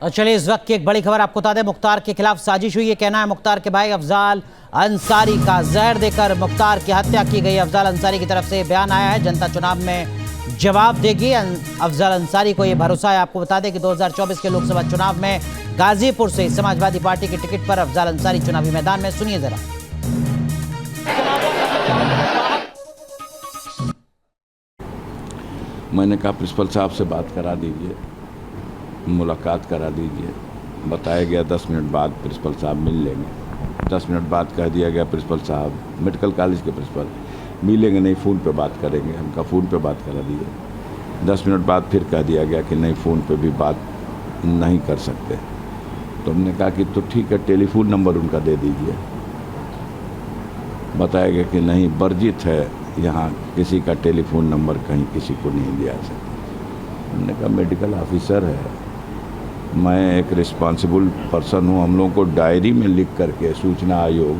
और चलिए इस वक्त की एक बड़ी खबर आपको बता दें। मुख्तार के खिलाफ साजिश हुई, ये कहना है मुख्तार के भाई अफजाल अंसारी का। जहर देकर मुख्तार की हत्या की गई। अफजाल अंसारी की तरफ से बयान आया है, जनता चुनाव में जवाब देगी। अफजाल अंसारी को यह भरोसा है। आपको बता दें कि 2024 के लोकसभा चुनाव में गाजीपुर से समाजवादी पार्टी की टिकट पर अफजाल अंसारी चुनावी मैदान में। सुनिए जरा। मैंने कहा प्रिंसिपल साहब से बात करा दीजिए, मुलाकात करा दीजिए। बताया गया 10 मिनट बाद प्रिंसिपल साहब मिल लेंगे। 10 मिनट बाद कह दिया गया प्रिंसिपल साहब, मेडिकल कॉलेज के प्रिंसिपल, मिलेंगे नहीं, फ़ोन पे बात करेंगे। हमका फ़ोन पे बात करा दिए। 10 मिनट बाद फिर कह दिया गया कि नहीं, फ़ोन पे भी बात नहीं कर सकते। तो हमने कहा कि तो ठीक है, टेलीफोन नंबर उनका दे दीजिए। बताया गया कि नहीं, वर्जित है, यहाँ किसी का टेलीफोन नंबर कहीं किसी को नहीं दिया सकता। हमने कहा मेडिकल ऑफिसर है, मैं एक रिस्पॉन्सिबल पर्सन हूँ। हम लोगों को डायरी में लिख करके सूचना आयोग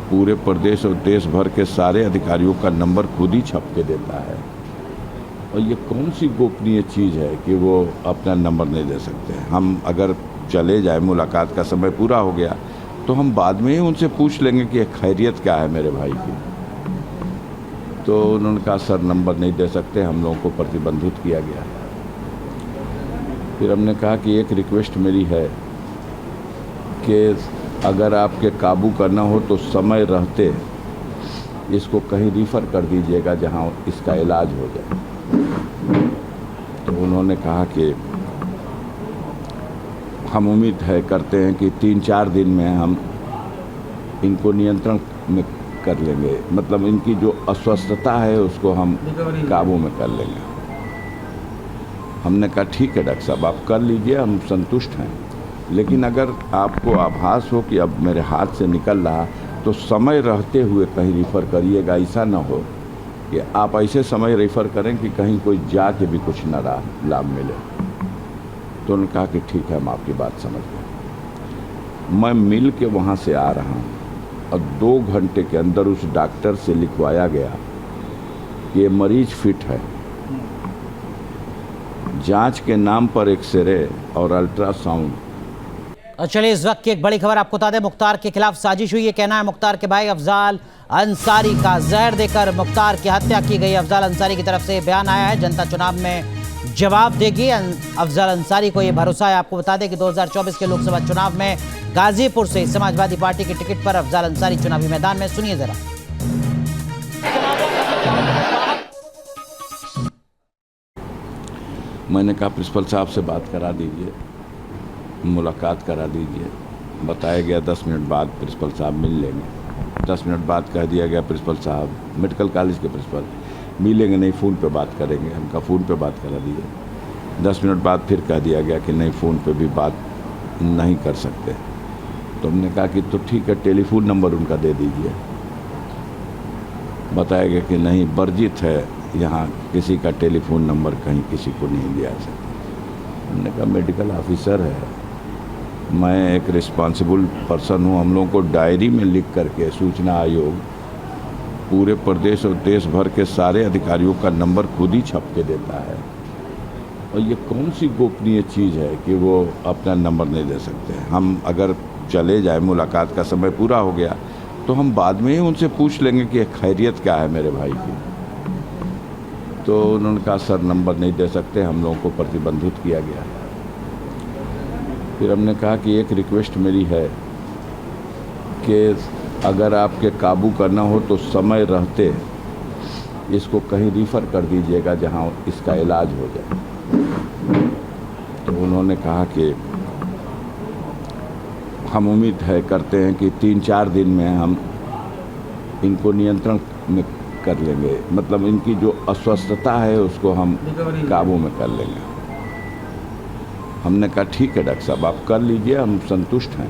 पूरे प्रदेश और देश भर के सारे अधिकारियों का नंबर खुद ही छप के देता है। और ये कौन सी गोपनीय चीज़ है कि वो अपना नंबर नहीं दे सकते। हम अगर चले जाए, मुलाकात का समय पूरा हो गया, तो हम बाद में ही उनसे पूछ लेंगे कि खैरियत क्या है मेरे भाई की। तो उन्होंने कहा सर नंबर नहीं दे सकते, हम लोगों को प्रतिबंधित किया गया। फिर हमने कहा कि एक रिक्वेस्ट मेरी है कि अगर आपके काबू करना हो तो समय रहते इसको कहीं रिफ़र कर दीजिएगा जहां इसका इलाज हो जाए। तो उन्होंने कहा कि हम उम्मीद है करते हैं कि 3-4 दिन में हम इनको नियंत्रण में कर लेंगे, मतलब इनकी जो अस्वस्थता है उसको हम काबू में कर लेंगे। हमने कहा ठीक है डॉक्टर साहब, आप कर लीजिए, हम संतुष्ट हैं। लेकिन अगर आपको आभास हो कि अब मेरे हाथ से निकल रहा, तो समय रहते हुए कहीं रिफ़र करिएगा। ऐसा ना हो कि आप ऐसे समय रेफ़र करें कि कहीं कोई जाके भी कुछ न लाभ मिले। तो उन्होंने कहा कि ठीक है, हम आपकी बात समझ गए। मैं मिल के वहाँ से आ रहा हूँ और 2 घंटे के अंदर उस डॉक्टर से लिखवाया गया कि ये मरीज फिट है। जांच के नाम पर एक्सरे और अल्ट्रासाउंड। और चलिए इस वक्त की एक बड़ी खबर आपको बता दें। मुख्तार के खिलाफ साजिश हुई, ये कहना है मुख्तार के भाई अफजाल अंसारी का। जहर देकर मुख्तार की हत्या की गई। अफजाल अंसारी की तरफ से बयान आया है, जनता चुनाव में जवाब देगी। अफजाल अंसारी को यह भरोसा है। आपको बता दें कि 2024 के लोकसभा चुनाव में गाजीपुर से समाजवादी पार्टी की टिकट पर अफजाल अंसारी चुनावी मैदान में। सुनिए जरा। मैंने कहा प्रिंसिपल साहब से बात करा दीजिए, मुलाकात करा दीजिए। बताया गया 10 मिनट बाद प्रिंसिपल साहब मिल लेंगे। 10 मिनट बाद कह दिया गया प्रिंसिपल साहब, मेडिकल कॉलेज के प्रिंसिपल, मिलेंगे नहीं, फ़ोन पे बात करेंगे। हमका फ़ोन पे बात करा दिए। 10 मिनट बाद फिर कह दिया गया कि नहीं, फ़ोन पे भी बात नहीं कर सकते। तो हमने कहा कि तो ठीक है, टेलीफोन नंबर उनका दे दीजिए। बताया गया कि नहीं, वर्जित है, यहाँ किसी का टेलीफोन नंबर कहीं किसी को नहीं दिया सकता। हमने कहा मेडिकल ऑफिसर है, मैं एक रिस्पॉन्सिबल पर्सन हूँ। हम लोगों को डायरी में लिख करके सूचना आयोग पूरे प्रदेश और देश भर के सारे अधिकारियों का नंबर खुद ही छप के देता है। और ये कौन सी गोपनीय चीज़ है कि वो अपना नंबर नहीं दे सकते। हम अगर चले जाए, मुलाकात का समय पूरा हो गया, तो हम बाद में ही उनसे पूछ लेंगे कि खैरियत क्या है मेरे भाई की। तो उन्होंने कहा सर नंबर नहीं दे सकते, हम लोगों को प्रतिबंधित किया गया। फिर हमने कहा कि एक रिक्वेस्ट मेरी है कि अगर आपके काबू करना हो तो समय रहते इसको कहीं रिफ़र कर दीजिएगा जहां इसका इलाज हो जाए। तो उन्होंने कहा कि हम उम्मीद है करते हैं कि 3-4 दिन में हम इनको नियंत्रण में कर लेंगे, मतलब इनकी जो अस्वस्थता है उसको हम काबू में कर लेंगे। हमने कहा ठीक है डॉक्टर साहब, आप कर लीजिए, हम संतुष्ट हैं।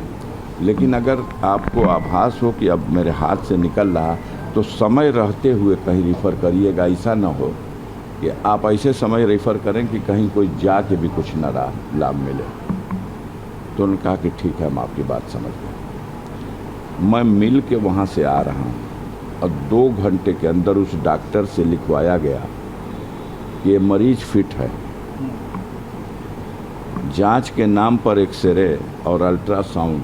लेकिन अगर आपको आभास हो कि अब मेरे हाथ से निकल रहा, तो समय रहते हुए कहीं रिफ़र करिएगा। ऐसा ना हो कि आप ऐसे समय रेफ़र करें कि कहीं कोई जाके भी कुछ न लाभ मिले। तो उन्होंने कहा कि ठीक है, हम आपकी बात समझ गए। मैं मिल के वहाँ से आ रहा हूँ और 2 घंटे के अंदर उस डॉक्टर से लिखवाया गया कि ये मरीज फिट है। जांच के नाम पर एक्सरे और अल्ट्रासाउंड